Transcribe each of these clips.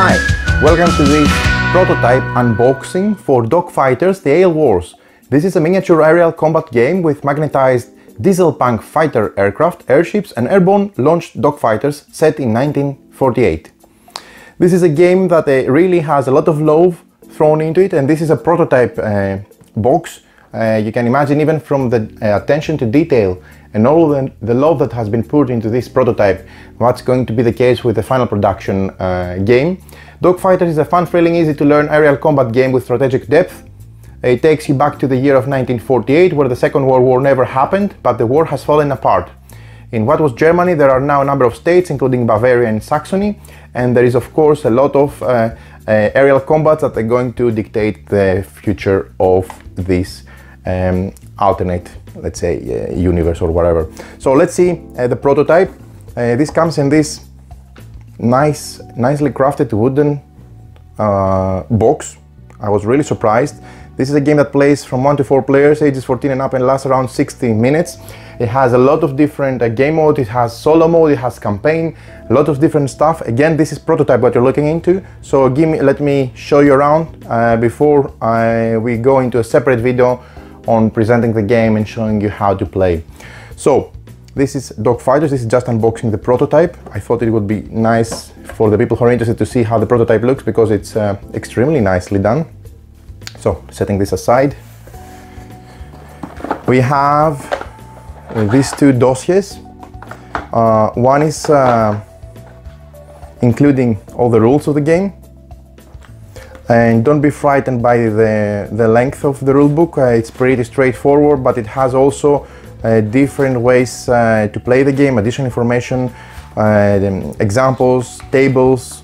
Hi, welcome to this prototype unboxing for Dockfighters The Ale Wars. This is a miniature aerial combat game with magnetized diesel punk fighter aircraft, airships and airborne launched dogfighters set in 1948. This is a game that really has a lot of love thrown into it, and this is a prototype box. You can imagine, even from the attention to detail and all the love that has been put into this prototype, what's going to be the case with the final production game. Dockfighters is a fun, thrilling, easy to learn aerial combat game with strategic depth. It takes you back to the year of 1948, where the Second World War never happened, but the war has fallen apart. In what was Germany, there are now a number of states, including Bavaria and Saxony, and there is of course a lot of aerial combats that are going to dictate the future of this alternate, let's say, universe or whatever. So let's see the prototype. This comes in this nicely crafted wooden box. I was really surprised. This is a game that plays from 1 to 4 players, ages 14 and up, and lasts around 60 minutes. It has a lot of different game modes. It has solo mode, it has campaign, a lot of different stuff. Again, this is prototype what you're looking into. So let me show you around before we go into a separate video on presenting the game and showing you how to play. So this is Dockfighters. This is just unboxing the prototype. I thought it would be nice for the people who are interested to see how the prototype looks, because it's extremely nicely done. So setting this aside, we have these two dossiers. One is including all the rules of the game. And don't be frightened by the length of the rule book. It's pretty straightforward, but it has also different ways to play the game, additional information, examples, tables,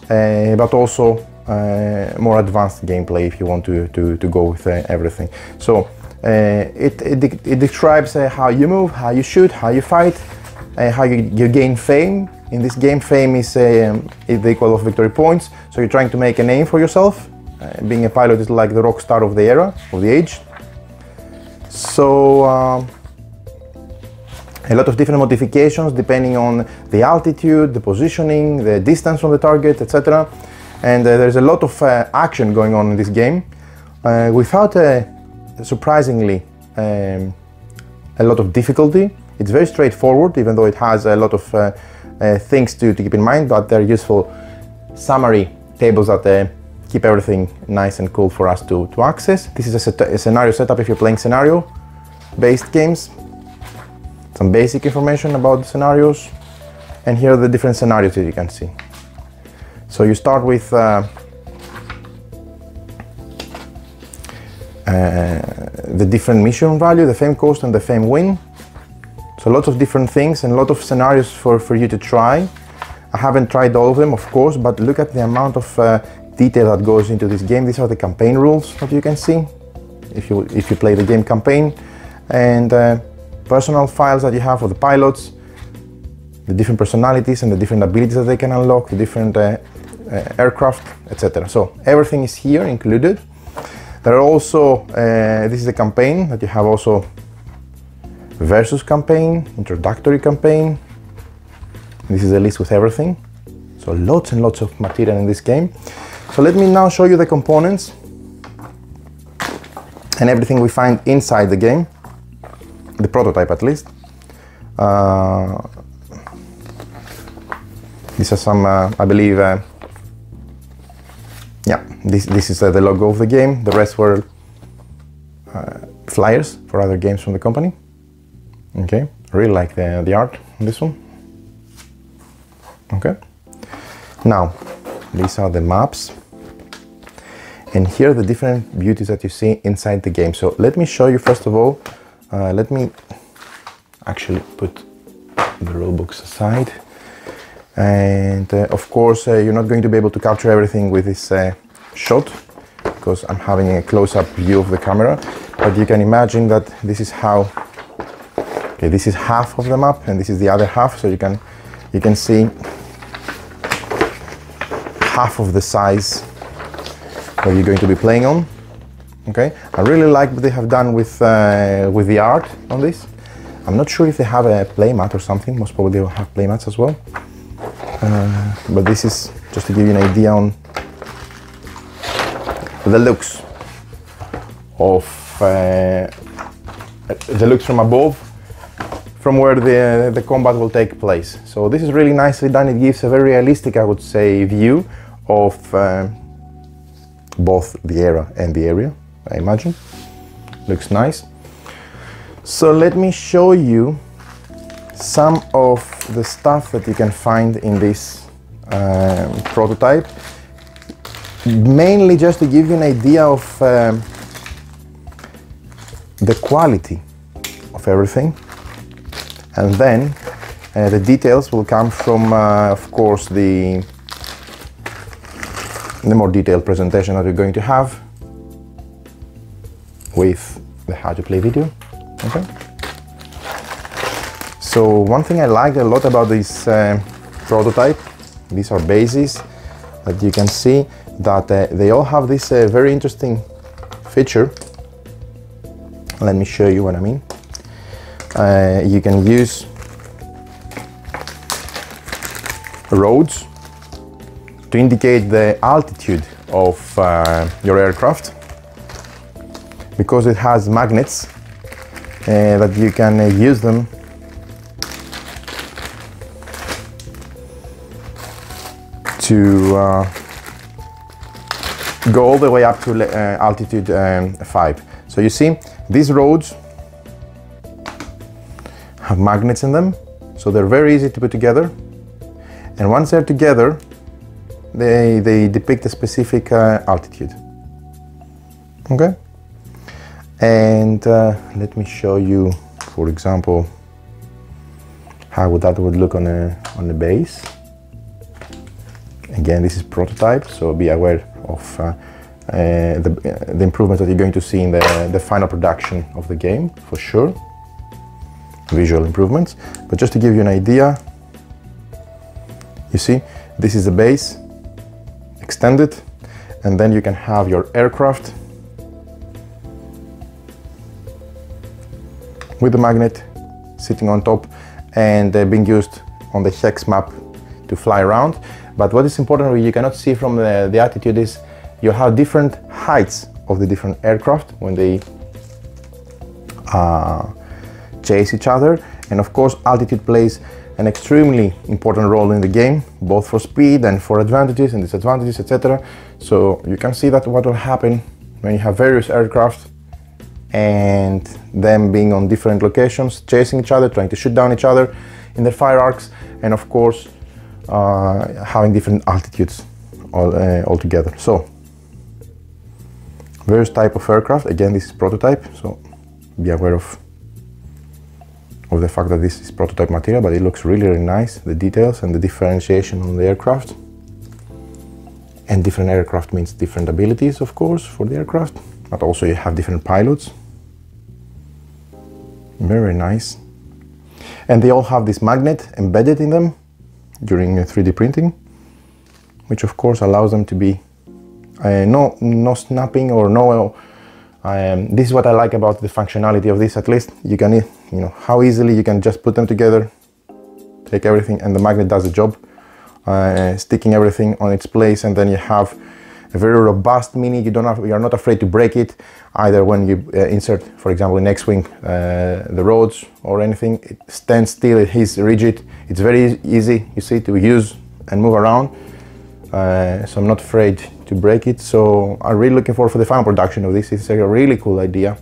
but also more advanced gameplay if you want to go with everything. So it describes how you move, how you shoot, how you fight, how you gain fame. In this game, fame is the equal of victory points, so you're trying to make a name for yourself. Being a pilot is like the rock star of the era, of the age. So a lot of different modifications depending on the altitude, the positioning, the distance from the target, etc. And there's a lot of action going on in this game without surprisingly a lot of difficulty. It's very straightforward, even though it has a lot of things to keep in mind, but they're useful summary tables that keep everything nice and cool for us to access. This is a scenario setup if you're playing scenario-based games. Some basic information about the scenarios, and here are the different scenarios that you can see. So you start with the different mission value, the fame cost and the fame win. So lots of different things and a lot of scenarios for you to try. I haven't tried all of them, of course, but look at the amount of detail that goes into this game. These are the campaign rules that you can see if you play the game campaign, and personal files that you have for the pilots, the different personalities and the different abilities that they can unlock, the different aircraft, etc. So everything is here included. There are also, this is a campaign that you have also versus campaign, introductory campaign. This is a list with everything. So lots and lots of material in this game. So let me now show you the components and everything we find inside the game, the prototype at least. These are some, I believe, yeah, this is the logo of the game. The rest were flyers for other games from the company. Okay, I really like the art on this one. Okay, now these are the maps, and here are the different beauties that you see inside the game. So let me show you first of all. Let me actually put the rulebooks aside, and of course you're not going to be able to capture everything with this shot, because I'm having a close-up view of the camera, but you can imagine that this is how. Okay, this is half of the map and this is the other half, so you can see half of the size that you're going to be playing on. Okay, I really like what they have done with the art on this. I'm not sure if they have a playmat or something. Most probably they'll have playmats as well. But this is just to give you an idea on the looks of the looks from above, from where the combat will take place. So this is really nicely done. It gives a very realistic, I would say, view of both the era and the area, I imagine. Looks nice. So let me show you some of the stuff that you can find in this prototype, mainly just to give you an idea of the quality of everything, and then the details will come from of course the more detailed presentation that we're going to have with the how to play video. Okay. So one thing I liked a lot about this prototype, these are bases that you can see that they all have this very interesting feature. Let me show you what I mean. You can use roads to indicate the altitude of your aircraft, because it has magnets that you can use them to go all the way up to altitude 5. So you see, these roads have magnets in them, so they're very easy to put together, and once they're together they depict a specific altitude. Okay, and let me show you, for example, how that would look on a base. Again, this is prototype, so be aware of the improvements that you're going to see in the final production of the game, for sure. Visual improvements. But just to give you an idea, you see, this is the base extended, and then you can have your aircraft with the magnet sitting on top and being used on the hex map to fly around. But what is important, you cannot see from the altitude, is you have different heights of the different aircraft when they chase each other, and of course altitude plays an extremely important role in the game, both for speed and for advantages and disadvantages, etc. So you can see that what will happen when you have various aircraft and them being on different locations, chasing each other, trying to shoot down each other in their fire arcs, and of course having different altitudes all together. So various type of aircraft. Again, this is prototype, so be aware of the fact that this is prototype material, but it looks really, really nice, the details and the differentiation on the aircraft. And different aircraft means different abilities, of course, for the aircraft, but also you have different pilots. Very nice. And they all have this magnet embedded in them during 3D printing, which of course allows them to be no snapping or no. This is what I like about the functionality of this. At least you can, how easily you can just put them together, take everything, and the magnet does the job, sticking everything on its place, and then you have a very robust Mini. You're not afraid to break it, either when you insert, for example, in X-Wing, the roads or anything. It stands still, it is rigid, it's very easy, you see, to use and move around. So I'm not afraid to break it. So I'm really looking forward for the final production of this. It's a really cool idea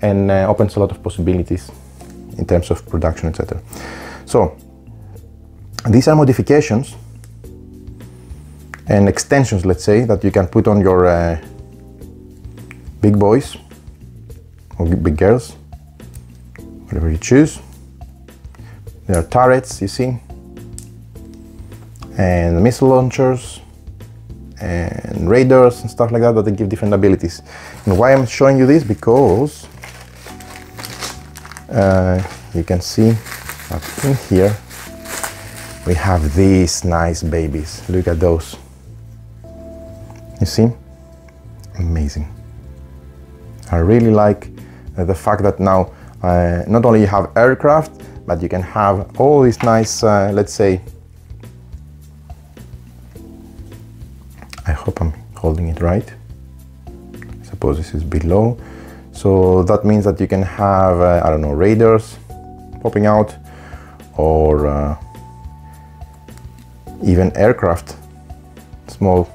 and opens a lot of possibilities in terms of production, etc. So these are modifications and extensions, let's say, that you can put on your big boys or big girls, whatever you choose. There are turrets, you see, and missile launchers and radars and stuff like that, they give different abilities. And why I'm showing you this, because you can see that in here we have these nice babies. Look at those. You see? Amazing. I really like the fact that now not only you have aircraft, but you can have all these nice, let's say, I hope I'm holding it right. Suppose this is below. So that means that you can have, I don't know, raiders popping out, or even aircraft, small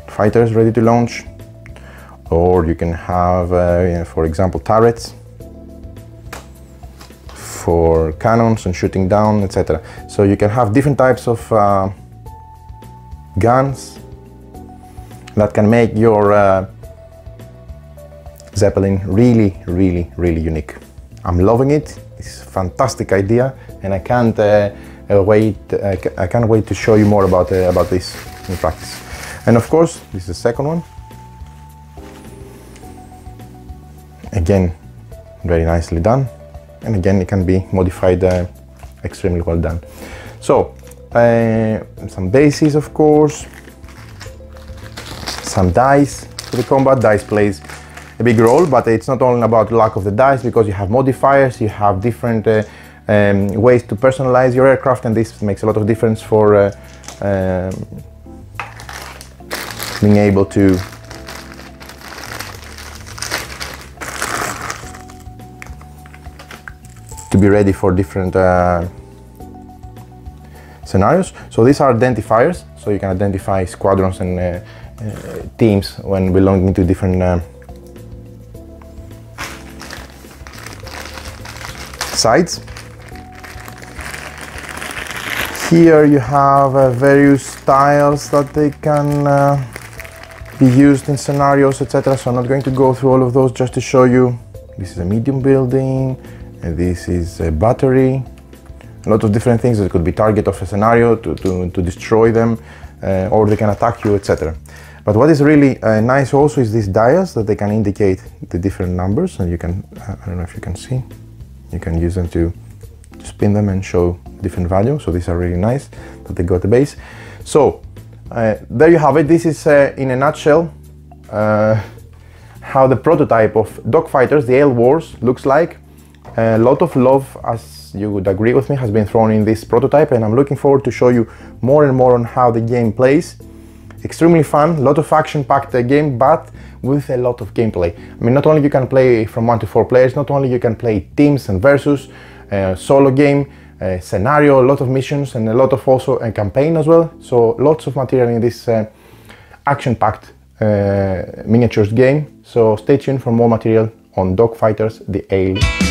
fighters ready to launch, or you can have, for example, turrets for cannons and shooting down, etc. So you can have different types of guns that can make your Zeppelin really, really, really unique. I'm loving it. It's a fantastic idea, and I can't wait to show you more about this in practice. And of course, this is the second one. Again, very nicely done, and again, it can be modified extremely well done. So, some bases, of course, some dice for the combat. Dice plays a big role, but it's not only about lack of the dice, because you have modifiers, you have different ways to personalize your aircraft, and this makes a lot of difference for being able to be ready for different scenarios. So these are identifiers, so you can identify squadrons and teams when belonging to different sides. Here you have various styles that they can be used in scenarios, etc. So I'm not going to go through all of those, just to show you. This is a medium building, and this is a battery. A lot of different things that could be target of a scenario to destroy them, or they can attack you, etc. But what is really nice also is these dials that they can indicate the different numbers, and you can, I don't know if you can see, you can use them to spin them and show different values. So these are really nice that they got the base. So there you have it. This is in a nutshell how the prototype of Dockfighters The Ale Wars looks like. A lot of love, as you would agree with me, has been thrown in this prototype, and I'm looking forward to show you more and more on how the game plays. Extremely fun, a lot of action-packed game, but with a lot of gameplay. I mean, not only you can play from 1 to 4 players, not only you can play teams and versus, solo game, scenario, a lot of missions, and a lot of also a campaign as well. So lots of material in this action-packed miniatures game. So stay tuned for more material on Dockfighters The Ale.